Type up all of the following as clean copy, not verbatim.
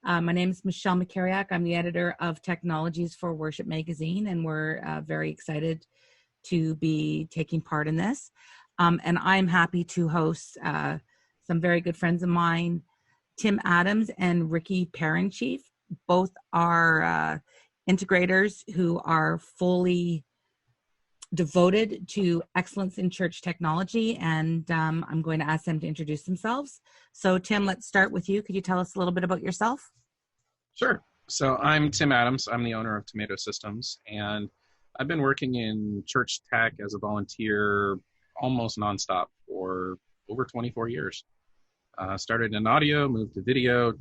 My name is Michelle Makariak. I'm the editor of Technologies for Worship magazine, and we're very excited to be taking part in this. And I'm happy to host some very good friends of mine, Tim Adams and Ricky Perinchief. Both are integrators who are fully devoted to excellence in church technology, and I'm going to ask them to introduce themselves. So Tim, let's start with you. Could you tell us a little bit about yourself? Sure. So I'm Tim Adams. I'm the owner of Timato Systems, and I've been working in church tech as a volunteer almost nonstop for over 24 years. Started in audio, moved to video,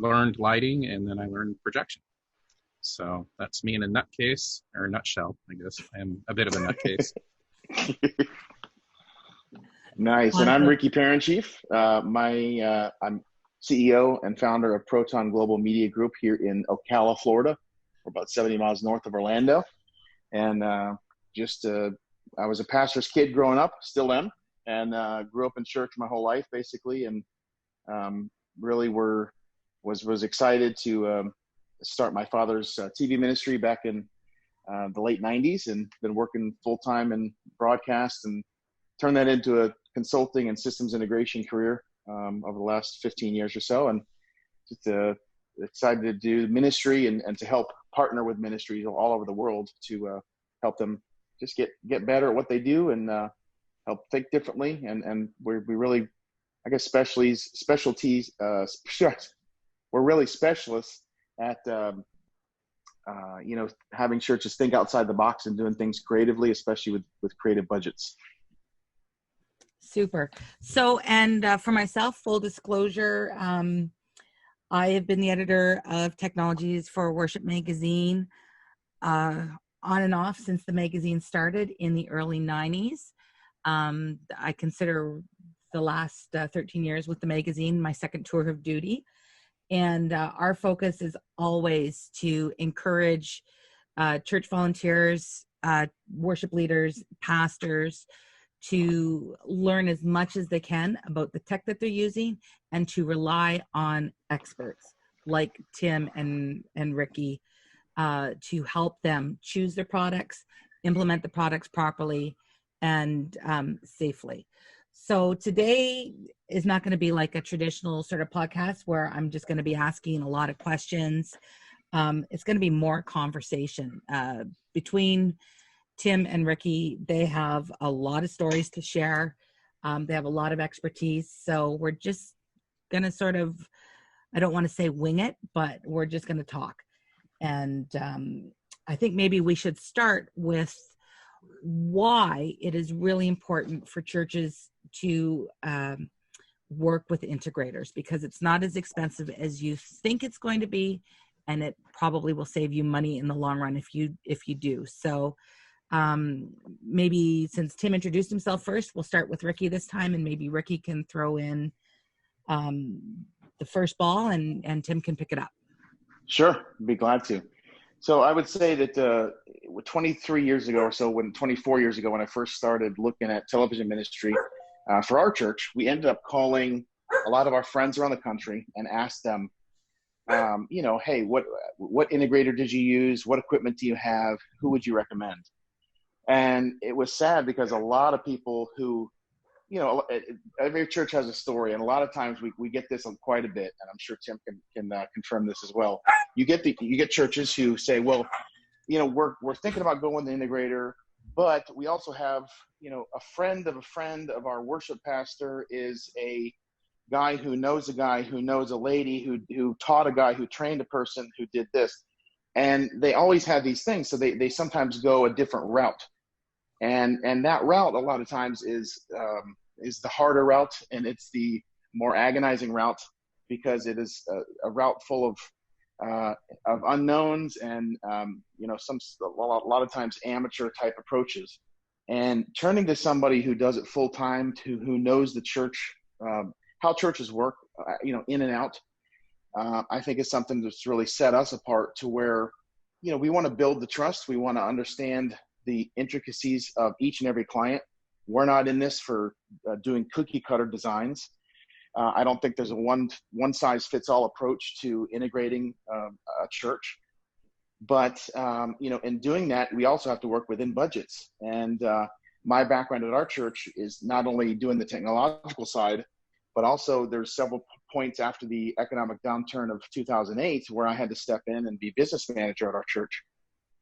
learned lighting, and then I learned projection. So that's me in a nutcase, or nutshell, I guess. I am a bit of a nutcase. Nice. And I'm Ricky Perinchief. I'm CEO and founder of Proton Global Media Group here in Ocala, Florida. We're about 70 miles north of Orlando. And I was a pastor's kid growing up, still am, and grew up in church my whole life, basically, and really was excited to start my father's TV ministry back in the late 90s, and been working full-time in broadcast and turned that into a consulting and systems integration career over the last 15 years or so, and just excited to do ministry and to help partner with ministries all over the world to help them just get better at what they do and help think differently. And we really, I guess, specialties. We're really specialists at having churches think outside the box and doing things creatively, especially with creative budgets. Super. So, and for myself, full disclosure, I have been the editor of Technologies for Worship magazine on and off since the magazine started in the early 90s. I consider the last 13 years with the magazine my second tour of duty. And our focus is always to encourage church volunteers, worship leaders, pastors to learn as much as they can about the tech that they're using and to rely on experts like Tim and Ricky to help them choose their products, implement the products properly and safely. So today is not going to be like a traditional sort of podcast where I'm just going to be asking a lot of questions. It's going to be more conversation. Between Tim and Ricky, they have a lot of stories to share. They have a lot of expertise. So we're just going to sort of, I don't want to say wing it, but we're just going to talk. And I think maybe we should start with why it is really important for churches to work with integrators, because it's not as expensive as you think it's going to be, and it probably will save you money in the long run if you do. So maybe since Tim introduced himself first, we'll start with Ricky this time, and maybe Ricky can throw in the first ball and Tim can pick it up. Sure, be glad to. So I would say that 23 years ago or so, 24 years ago, when I first started looking at television ministry for our church, we ended up calling a lot of our friends around the country and asked them, hey, what integrator did you use? What equipment do you have? Who would you recommend? And it was sad because a lot of people who, every church has a story, and a lot of times we get this quite a bit, and I'm sure Tim can confirm this as well. You get churches who say, well, we're thinking about going with the integrator, but we also have, a friend of our worship pastor is a guy who knows a lady who taught a guy who trained a person who did this. And they always have these things. So they sometimes go a different route. And that route a lot of times is the harder route, and it's the more agonizing route, because it is a route full of unknowns and a lot of times amateur type approaches. And turning to somebody who does it full time, who knows the church, how churches work, in and out, I think is something that's really set us apart, to where we want to build the trust. We want to understand the intricacies of each and every client. We're not in this for doing cookie cutter designs. I don't think there's a one size fits all approach to integrating a church. But, in doing that, we also have to work within budgets. And my background at our church is not only doing the technological side, but also there's several points after the economic downturn of 2008 where I had to step in and be business manager at our church.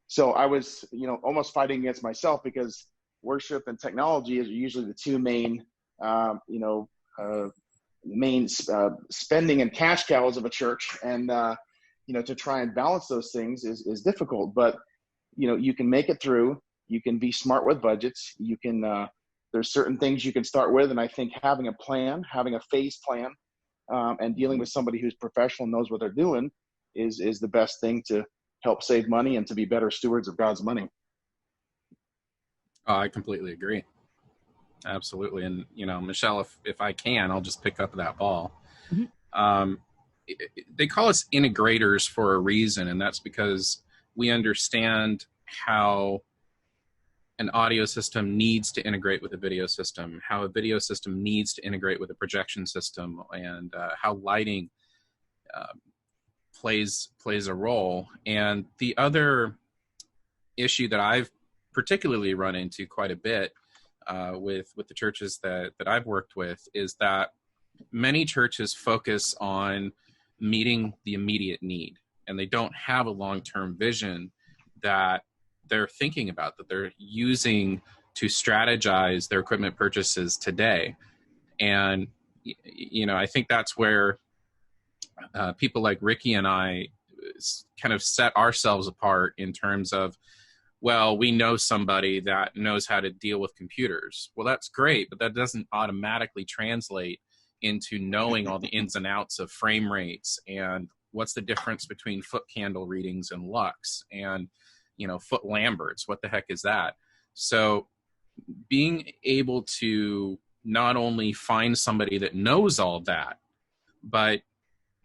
So I was, almost fighting against myself, because worship and technology is usually the two main, spending and cash cows of a church. And, to try and balance those things is difficult, but, you can make it through. You can be smart with budgets. You can, there's certain things you can start with. And I think having a plan, having a phase plan, and dealing with somebody who's professional, knows what they're doing is the best thing to help save money and to be better stewards of God's money. Oh, I completely agree. Absolutely. And, Michelle, if I can, I'll just pick up that ball. Mm-hmm. They call us integrators for a reason, and that's because we understand how an audio system needs to integrate with a video system, how a video system needs to integrate with a projection system, and how lighting plays a role. And the other issue that I've particularly run into quite a bit with the churches that I've worked with is that many churches focus on meeting the immediate need, and they don't have a long-term vision that they're thinking about, that they're using to strategize their equipment purchases today. And, I think that's where people like Ricky and I kind of set ourselves apart in terms of, well, we know somebody that knows how to deal with computers. Well, that's great, but that doesn't automatically translate into knowing all the ins and outs of frame rates and what's the difference between foot candle readings and lux and, foot Lamberts. What the heck is that? So being able to not only find somebody that knows all that, but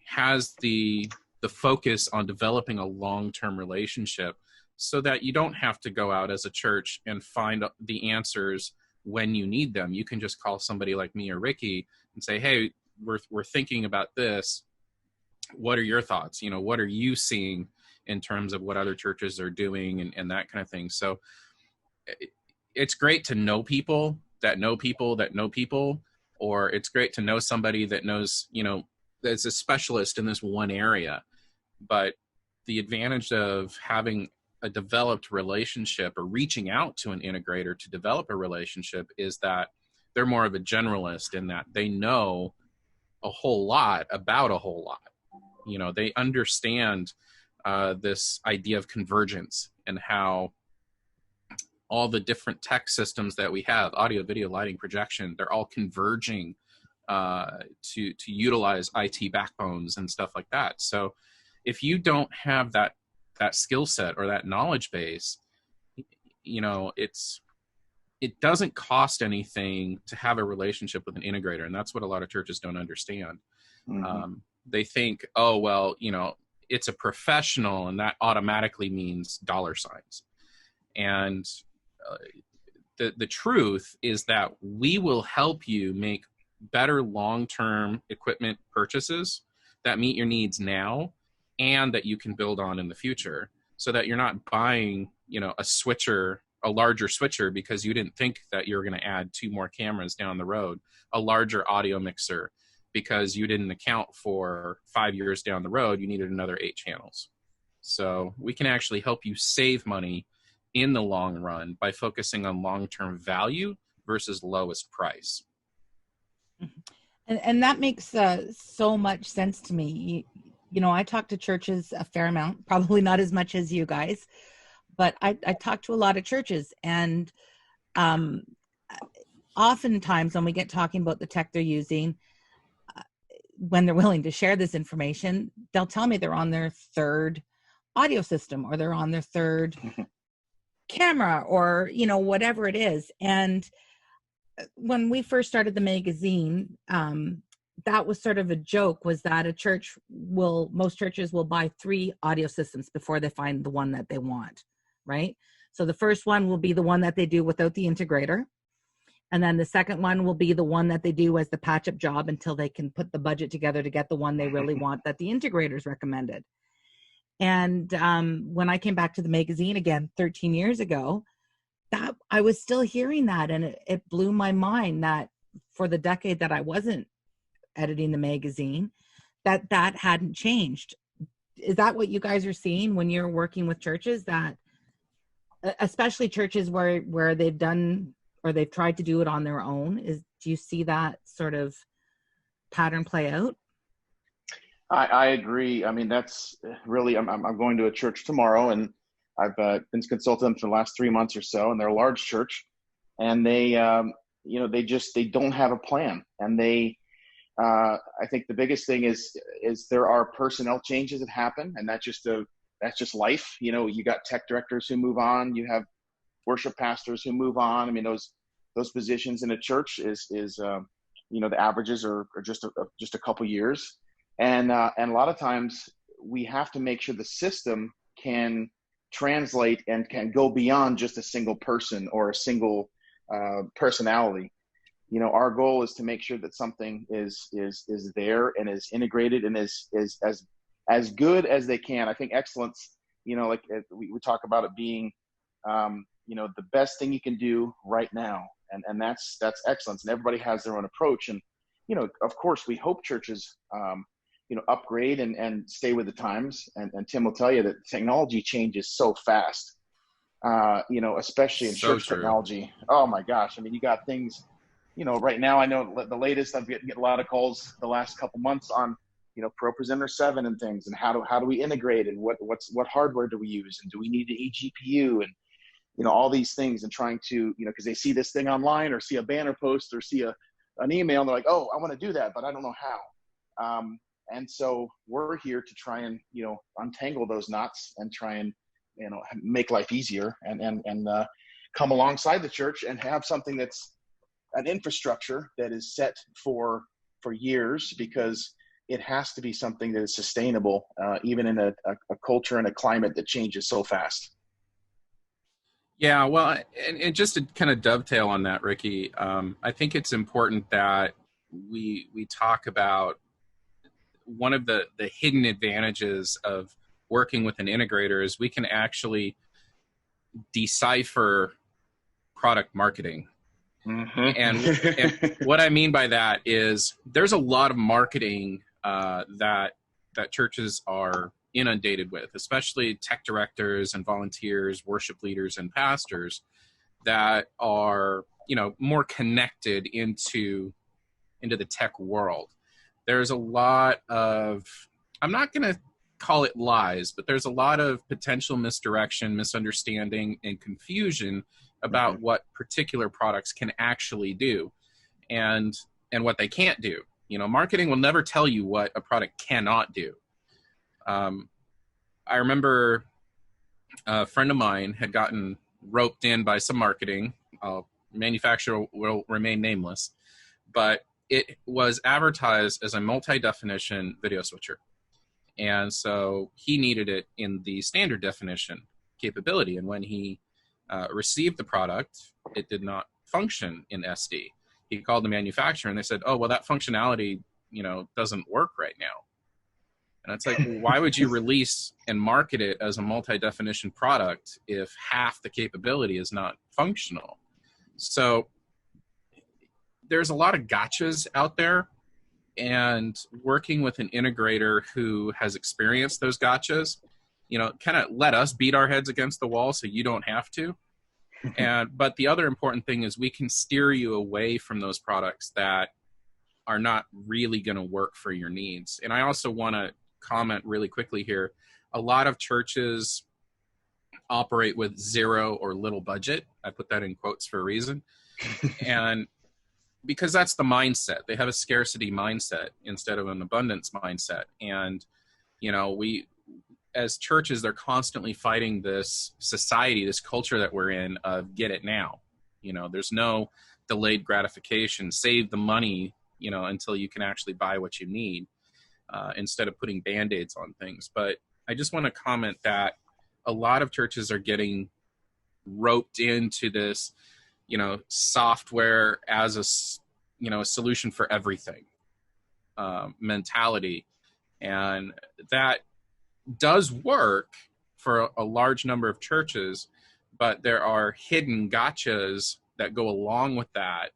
has the focus on developing a long-term relationship so that you don't have to go out as a church and find the answers when you need them. You can just call somebody like me or Ricky and say, hey, we're thinking about this. What are your thoughts? What are you seeing in terms of what other churches are doing and that kind of thing. So it's great to know people that know people that know people, or it's great to know somebody that knows, that's a specialist in this one area. But the advantage of having a developed relationship or reaching out to an integrator to develop a relationship is that they're more of a generalist in that they know a whole lot about a whole lot. They understand this idea of convergence and how all the different tech systems that we have, audio, video, lighting, projection, they're all converging to utilize IT backbones and stuff like that. So if you don't have that skill set or that knowledge base, it doesn't cost anything to have a relationship with an integrator. And that's what a lot of churches don't understand. Mm-hmm. They think, oh, well, it's a professional and that automatically means dollar signs. And the truth is that we will help you make better long-term equipment purchases that meet your needs now and that you can build on in the future, so that you're not buying, a larger switcher because you didn't think that you were going to add 2 more cameras down the road, a larger audio mixer because you didn't account for 5 years down the road, you needed another 8 channels. So we can actually help you save money in the long run by focusing on long-term value versus lowest price. And that makes so much sense to me. I talk to churches a fair amount, probably not as much as you guys, but I talk to a lot of churches, and oftentimes when we get talking about the tech they're using, when they're willing to share this information, they'll tell me they're on their 3rd audio system, or they're on their 3rd camera, or, whatever it is. And when we first started the magazine, that was sort of a joke, was that most churches will buy 3 audio systems before they find the one that they want, right? So the first one will be the one that they do without the integrator. And then the second one will be the one that they do as the patch-up job until they can put the budget together to get the one they really want that the integrators recommended. And when I came back to the magazine again 13 years ago, that I was still hearing that, and it blew my mind that for the decade that I wasn't editing the magazine, that hadn't changed. Is that what you guys are seeing when you're working with churches, that especially churches where they've done or they've tried to do it on their own? Do you see that sort of pattern play out? I agree. I mean, that's really, I'm going to a church tomorrow, and I've been consulting for the last 3 months or so, and they're a large church, and they don't have a plan. And I think the biggest thing is there are personnel changes that happen, and that's just life. You got tech directors who move on, you have worship pastors who move on. I mean, those positions in a church is the averages are just a couple years. And a lot of times we have to make sure the system can translate and can go beyond just a single person or a single personality. Our goal is to make sure that something is there and is integrated and is as good as they can. I think excellence, like we talk about it being, the best thing you can do right now. And that's excellence. And everybody has their own approach. And, of course, we hope churches, upgrade and stay with the times. And Tim will tell you that technology changes so fast, especially in church technology. Oh, my gosh. I mean, you got things, right now I know the latest, I've getting a lot of calls the last couple months on, ProPresenter 7 and things, and how do we integrate, and what hardware do we use, and do we need an eGPU, and all these things, and trying to because they see this thing online or see a banner post or see an email, and they're like, oh, I want to do that, but I don't know how. And so we're here to try and untangle those knots and try and make life easier and come alongside the church and have something that's an infrastructure that is set for years, because it has to be something that is sustainable, even in a culture and a climate that changes so fast. Yeah, well, and just to kind of dovetail on that, Ricky, I think it's important that we talk about one of the hidden advantages of working with an integrator is we can actually decipher product marketing. Mm-hmm. And what I mean by that is there's a lot of marketing that churches are inundated with, especially tech directors and volunteers, worship leaders and pastors that are, more connected into the tech world. There's a lot of, I'm not going to call it lies, but there's a lot of potential misdirection, misunderstanding, and confusion about mm-hmm. what particular products can actually do and what they can't do. Marketing will never tell you what a product cannot do. I remember a friend of mine had gotten roped in by some marketing. Manufacturer will remain nameless, but it was advertised as a multi-definition video switcher. And so he needed it in the standard definition capability. And when he received the product, it did not function in SD. He called the manufacturer and they said, oh, well, that functionality, doesn't work right now. And it's like, why would you release and market it as a multi-definition product if half the capability is not functional? So there's a lot of gotchas out there, and working with an integrator who has experienced those gotchas, kind of let us beat our heads against the wall so you don't have to. But the other important thing is we can steer you away from those products that are not really going to work for your needs. And I also want to comment really quickly here. A lot of churches operate with zero or little budget. I put that in quotes for a reason. And because that's the mindset. They have a scarcity mindset instead of an abundance mindset. And, we, as churches, they're constantly fighting this society, this culture that we're in of get it now. There's no delayed gratification, save the money, until you can actually buy what you need, instead of putting Band-Aids on things. But I just want to comment that a lot of churches are getting roped into this, software as a solution for everything mentality. And that does work for a large number of churches, but there are hidden gotchas that go along with that,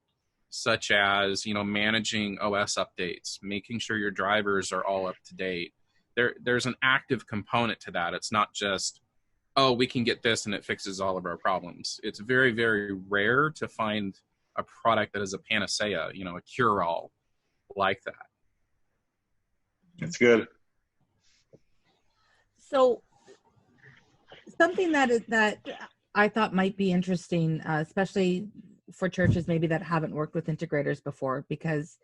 such as, managing OS updates, making sure your drivers are all up to date. There's an active component to that. It's not just, oh, we can get this and it fixes all of our problems. It's very, very rare to find a product that is a panacea, a cure-all like that. That's good. So something that I thought might be interesting, especially for churches maybe that haven't worked with integrators before, because,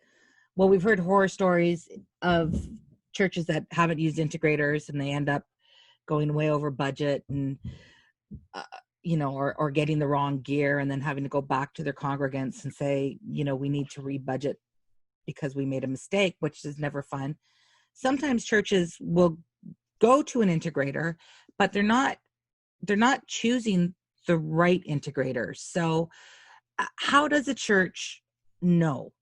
well, we've heard horror stories of churches that haven't used integrators and they end up going way over budget and, or getting the wrong gear and then having to go back to their congregants and say, we need to rebudget because we made a mistake, which is never fun. Sometimes churches will go to an integrator, but they're not choosing the right integrator. So how does a church know?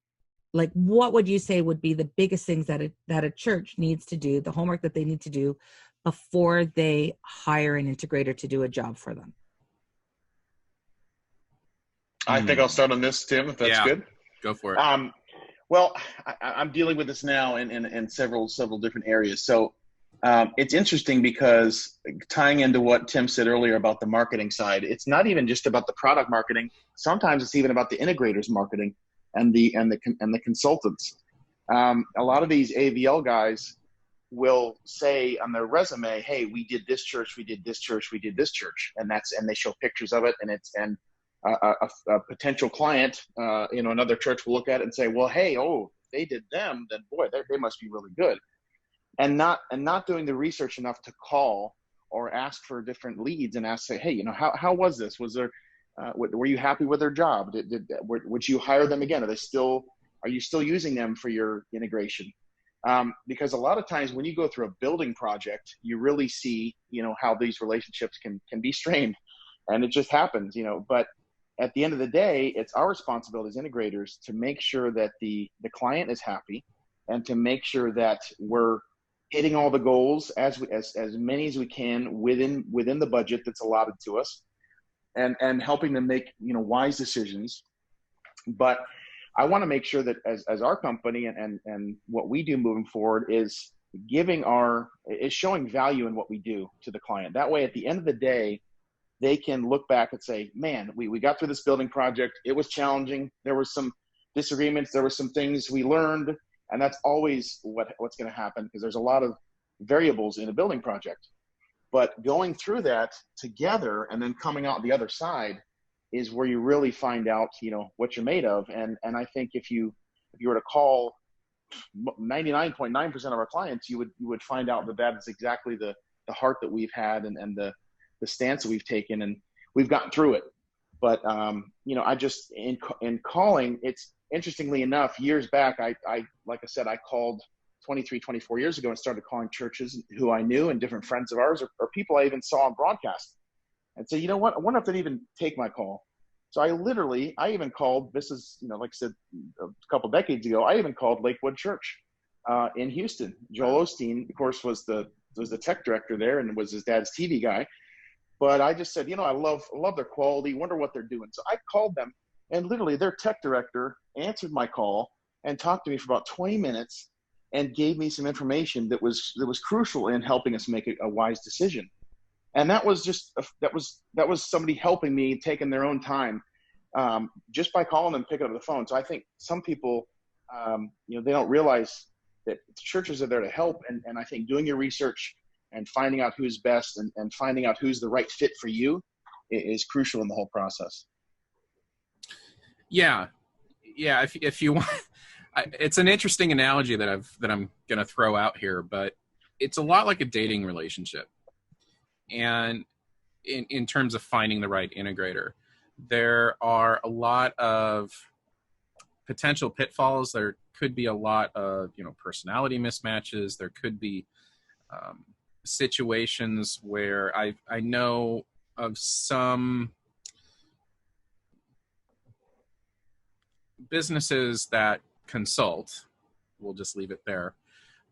Like, what would you say would be the biggest things that a church needs to do, the homework that they need to do before they hire an integrator to do a job for them? I think I'll start on this, Tim, if that's good. Go for it. Well, I'm dealing with this now in several different areas. So it's interesting because tying into what Tim said earlier about the marketing side, it's not even just about the product marketing. Sometimes it's even about the integrators marketing and the consultants. A lot of these AVL guys will say on their resume, "Hey, we did this church, we did this church, we did this church," and they show pictures of it, and a potential client, another church will look at it and say, "Well, hey, they did them, then boy, they must be really good," and not doing the research enough to call or ask for different leads and say, "Hey, how was this? Was there were you happy with their job? Would you hire them again? Are you still using them for your integration?" Because a lot of times when you go through a building project, you really see, how these relationships can be strained, and it just happens, but at the end of the day, it's our responsibility as integrators to make sure that the client is happy and to make sure that we're hitting all the goals as many as we can within the budget that's allotted to us, and helping them make, wise decisions. But I want to make sure that as our company and what we do moving forward is showing value in what we do to the client. That way, at the end of the day, they can look back and say, "Man, we got through this building project. It was challenging. There were some disagreements. There were some things we learned." And that's always what's going to happen, because there's a lot of variables in a building project. But going through that together and then coming out the other side is where you really find out, what you're made of. And I think if you were to call 99.9% of our clients, you would find out that is exactly the heart that we've had and the stance that we've taken, and we've gotten through it. But I just in calling, it's interestingly enough, years back, I like I said, I called 24 years ago and started calling churches who I knew and different friends of ours or people I even saw on broadcast, and say, "You know what? I wonder if they'd even take my call." So I even called. This is, like I said, a couple decades ago. I even called Lakewood Church in Houston. Joel Osteen, of course, was the tech director there and was his dad's TV guy. But I just said, I love their quality. Wonder what they're doing. So I called them, and literally their tech director answered my call and talked to me for about 20 minutes and gave me some information that was crucial in helping us make a wise decision. And that was that was somebody helping me, taking their own time, just by calling them, picking up the phone. So I think some people, they don't realize that churches are there to help. And I think doing your research and finding out who's best and finding out who's the right fit for you is crucial in the whole process. Yeah. If you want, it's an interesting analogy that I'm going to throw out here, but it's a lot like a dating relationship. And in terms of finding the right integrator, there are a lot of potential pitfalls. There could be a lot of, personality mismatches. There could be situations where I know of some businesses that consult, we'll just leave it there,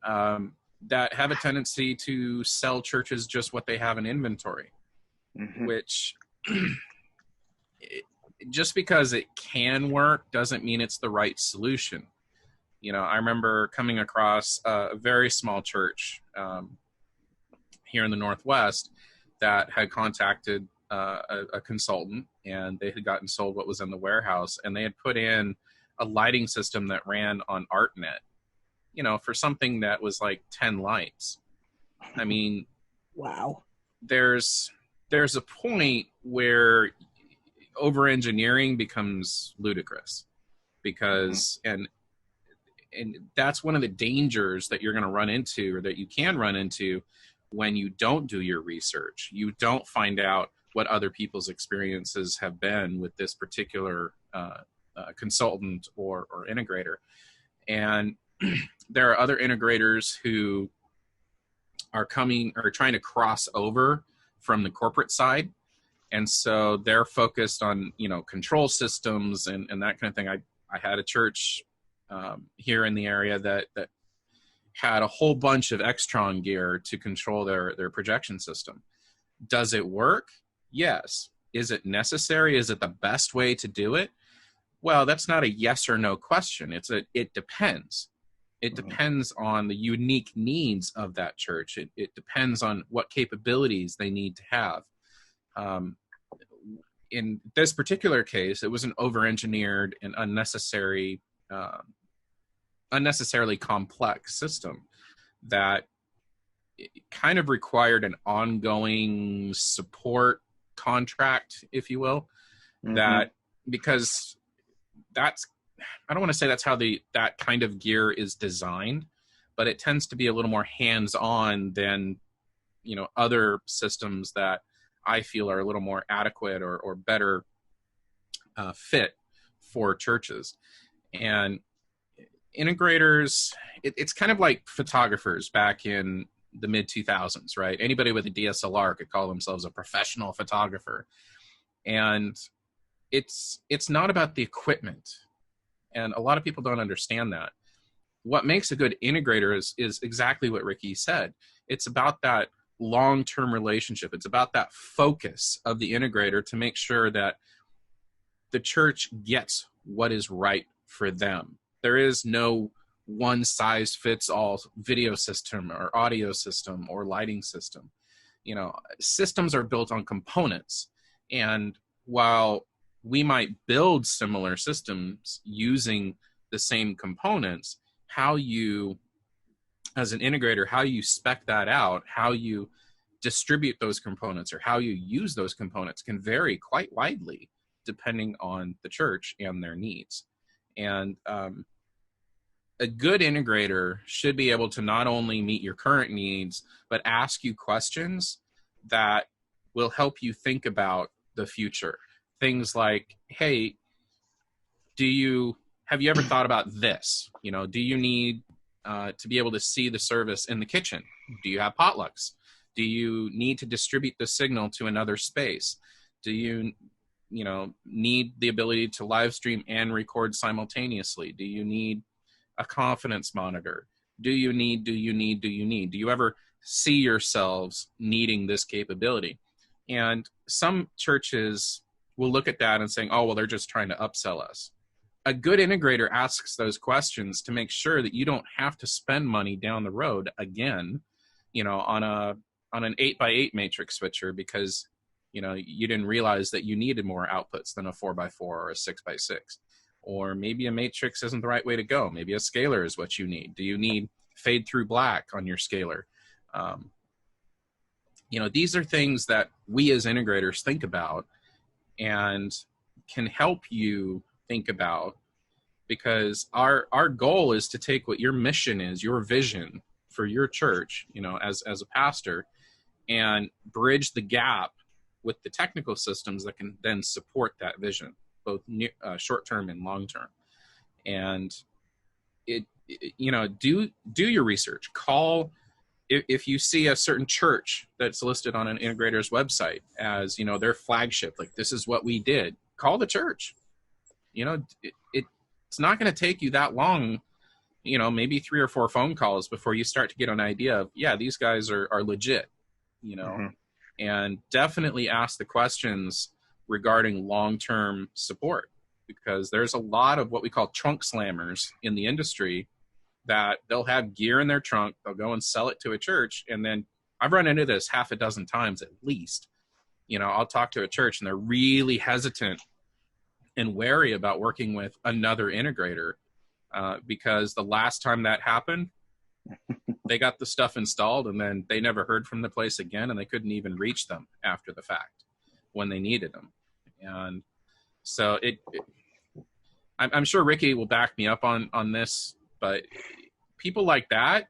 that have a tendency to sell churches just what they have in inventory, which just because it can work doesn't mean it's the right solution. You know, I remember coming across a very small church here in the Northwest that had contacted a consultant, and they had gotten sold what was in the warehouse, and they had put in a lighting system that ran on ArtNet, you know, for something that was like 10 lights. I mean, wow. There's a point where over-engineering becomes ludicrous, because and that's one of the dangers that you're going to run into, or that you can run into, when you don't do your research. You don't find out what other people's experiences have been with this particular consultant or integrator. And there are other integrators who are trying to cross over from the corporate side. And so they're focused on, you know, control systems and that kind of thing. I had a church here in the area that had a whole bunch of Extron gear to control their projection system. Does it work? Yes. Is it necessary? Is it the best way to do it? Well, that's not a yes or no question. It depends. It depends on the unique needs of that church. It depends on what capabilities they need to have. In this particular case, it was an over-engineered and unnecessarily complex system that kind of required an ongoing support contract, if you will, that because that's, I don't want to say that's how that kind of gear is designed, but it tends to be a little more hands-on than, you know, other systems that I feel are a little more adequate or better fit for churches. And integrators, it's kind of like photographers back in the mid 2000s, right? Anybody with a DSLR could call themselves a professional photographer. And it's not about the equipment. And a lot of people don't understand that. What makes a good integrator is exactly what Ricky said. It's about that long-term relationship. It's about that focus of the integrator to make sure that the church gets what is right for them. There is no one-size-fits-all video system or audio system or lighting system. You know, systems are built on components. And while we might build similar systems using the same components, how you, as an integrator, how you spec that out, how you distribute those components, or how you use those components can vary quite widely depending on the church and their needs. And a good integrator should be able to not only meet your current needs, but ask you questions that will help you think about the future. Things like, hey, have you ever thought about this? You know, do you need to be able to see the service in the kitchen? Do you have potlucks? Do you need to distribute the signal to another space? Do you need the ability to live stream and record simultaneously? Do you need a confidence monitor? Do you ever see yourselves needing this capability? And some churches will look at that and saying, oh, well, they're just trying to upsell us. A good integrator asks those questions to make sure that you don't have to spend money down the road again, you know, on an 8x8 matrix switcher because, you know, you didn't realize that you needed more outputs than a 4x4 or a 6x6. Or maybe a matrix isn't the right way to go. Maybe a scaler is what you need. Do you need fade through black on your scaler? You know, these are things that we as integrators think about and can help you think about, because our goal is to take what your mission is, your vision for your church, you know, as a pastor, and bridge the gap with the technical systems that can then support that vision, both short-term and long-term. And you know, do your research. Call, if you see a certain church that's listed on an integrator's website as, you know, their flagship, like this is what we did, call the church. You know, it's not going to take you that long, maybe 3 or 4 phone calls before you start to get an idea of, yeah, these guys are legit, Mm-hmm. and definitely ask the questions regarding long-term support, because there's a lot of what we call trunk slammers in the industry that they'll have gear in their trunk, they'll go and sell it to a church, and then I've run into this half a dozen times at least. I'll talk to a church and they're really hesitant and wary about working with another integrator, because the last time that happened, they got the stuff installed and then they never heard from the place again, and they couldn't even reach them after the fact when they needed them. And so I'm sure Ricky will back me up on this, but people like that,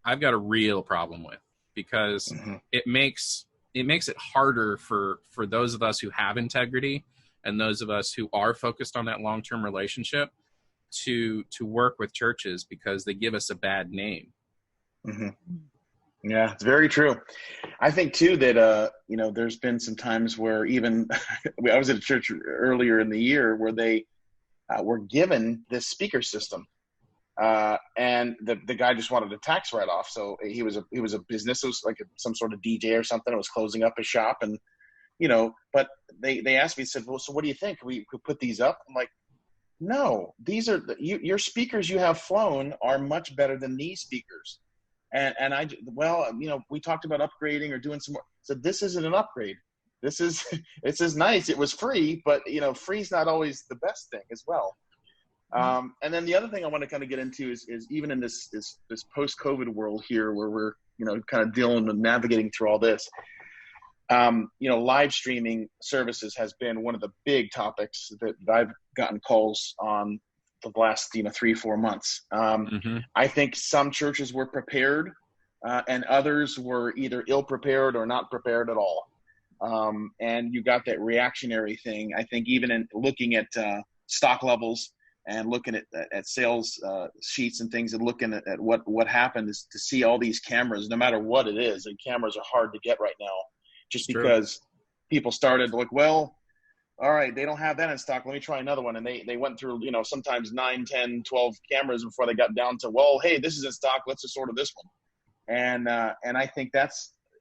I've got a real problem with, because Mm-hmm. it makes it harder for those of us who have integrity and those of us who are focused on that long-term relationship to work with churches, because they give us a bad name. Mm-hmm. Yeah, it's very true. I think too that there's been some times where even I was at a church earlier in the year where they were given this speaker system, and the guy just wanted a tax write-off. So he was a business. It was like some sort of DJ or something. It was closing up his shop, and but they asked me, said, well, so what do you think? We could put these up? I'm like, no, these are your speakers you have flown are much better than these speakers. And we talked about upgrading or doing some more. So this isn't an upgrade. This is nice. It was free, but free's not always the best thing as well. And then the other thing I want to kind of get into is even in this post-COVID world here, where we're kind of dealing and navigating through all this. Live streaming services has been one of the big topics that I've gotten calls on the last 3-4 months. Mm-hmm. I think some churches were prepared, and others were either ill prepared or not prepared at all. And you got that reactionary thing. I think even in looking at stock levels and looking at sales sheets and things, and looking at what happened, is to see all these cameras, no matter what it is, and cameras are hard to get right now, just because people started like, well, all right, they don't have that in stock, let me try another one. And they went through, sometimes 9, 10, 12 cameras before they got down to, well, hey, this is in stock, let's just order this one. And I think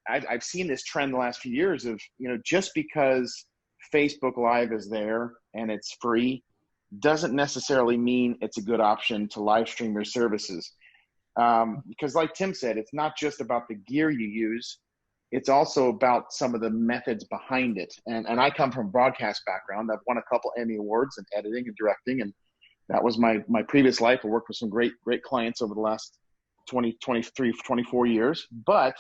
I've seen this trend the last few years of, just because Facebook Live is there and it's free doesn't necessarily mean it's a good option to live stream your services. Because like Tim said, it's not just about the gear you use. It's also about some of the methods behind it. And I come from a broadcast background. I've won a couple Emmy Awards in editing and directing. And that was my previous life. I worked with some great clients over the last 20, 23, 24 years. But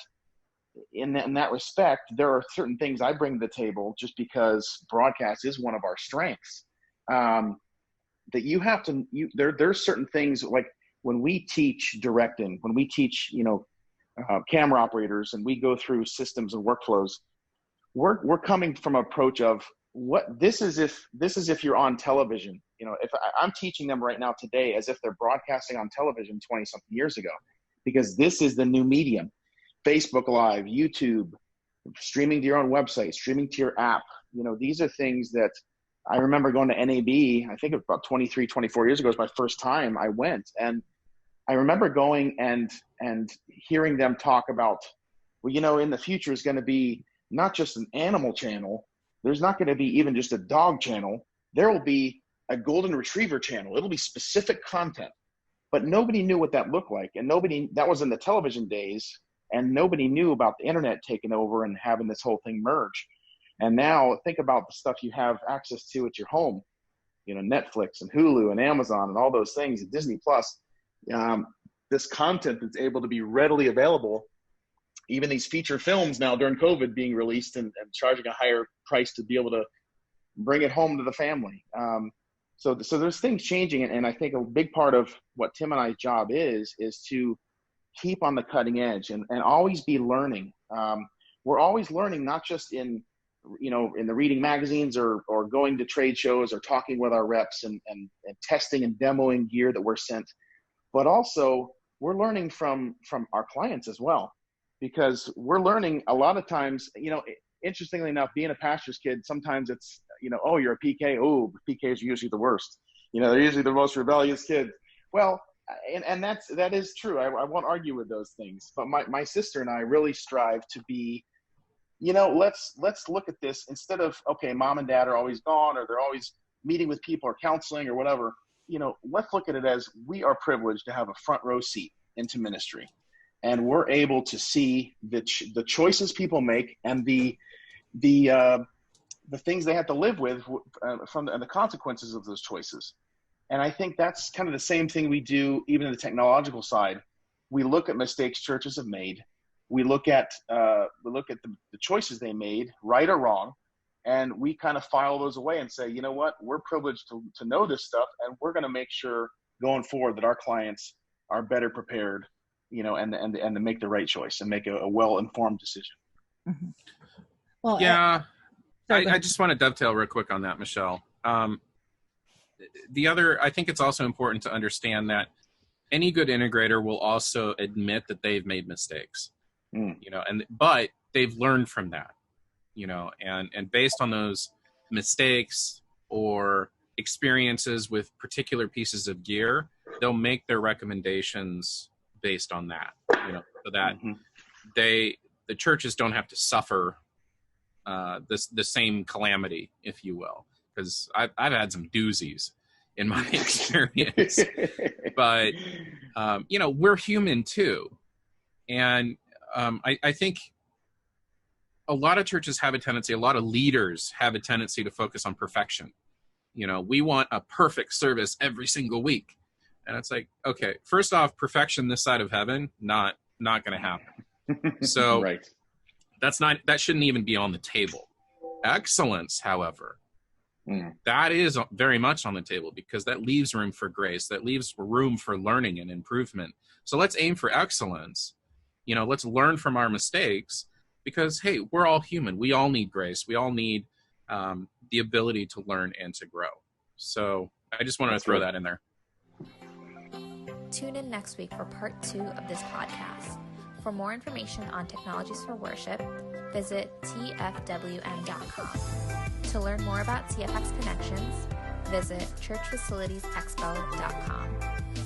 in that respect, there are certain things I bring to the table just because broadcast is one of our strengths. That you have to, there's certain things like when we teach directing, when we teach, camera operators, and we go through systems and workflows, we're coming from an approach of this is if you're on television. If I'm teaching them right now today as if they're broadcasting on television 20 something years ago, because this is the new medium. Facebook Live, YouTube, streaming to your own website, streaming to your app. These are things that I remember going to NAB, I think it was about 23, 24 years ago. It was my first time I went. And I remember going and hearing them talk about, well, in the future is going to be not just an animal channel. There's not going to be even just a dog channel. There will be a golden retriever channel. It'll be specific content. But nobody knew what that looked like. And that was in the television days. And nobody knew about the internet taking over and having this whole thing merge. And now think about the stuff you have access to at your home, Netflix and Hulu and Amazon and all those things, and Disney Plus. This content that's able to be readily available, even these feature films now during COVID being released and charging a higher price to be able to bring it home to the family. So there's things changing. And I think a big part of what Tim and I's job is to keep on the cutting edge and always be learning. We're always learning, not just in the reading magazines or going to trade shows or talking with our reps and testing and demoing gear that we're sent, but also we're learning from our clients as well, because we're learning a lot of times, interestingly enough, being a pastor's kid, sometimes it's, oh, you're a PK. Oh, PKs are usually the worst. they're usually the most rebellious kids. Well, and that is true. I won't argue with those things. But my sister and I really strive to be, let's look at this instead of, okay, mom and dad are always gone, or they're always meeting with people or counseling or whatever. Let's look at it as we are privileged to have a front row seat into ministry. And we're able to see the choices people make and the things they have to live with and the consequences of those choices. And I think that's kind of the same thing we do even in the technological side. We look at mistakes churches have made. We look at the choices they made, right or wrong, and we kind of file those away and say, you know what, we're privileged to know this stuff, and we're going to make sure going forward that our clients are better prepared, and to make the right choice and make a well-informed decision. Mm-hmm. Well, yeah, I just want to dovetail real quick on that, Michelle. I think it's also important to understand that any good integrator will also admit that they've made mistakes, but they've learned from that, and based on those mistakes or experiences with particular pieces of gear, they'll make their recommendations based on that, so that the churches don't have to suffer the same calamity, if you will, because I've had some doozies in my experience, but we're human too, and I think a lot of churches have a lot of leaders have a tendency to focus on perfection. We want a perfect service every single week, and it's like, okay, first off, perfection this side of heaven, not going to happen. So right. That shouldn't even be on the table. Excellence, however, that is very much on the table, because that leaves room for grace, that leaves room for learning and improvement. So let's aim for excellence. Let's learn from our mistakes, because, hey, we're all human. We all need grace. We all need the ability to learn and to grow. So I just wanted to throw that in there. Tune in next week for part 2 of this podcast. For more information on technologies for worship, visit tfwm.com. To learn more about CFX Connections, visit churchfacilitiesexpo.com.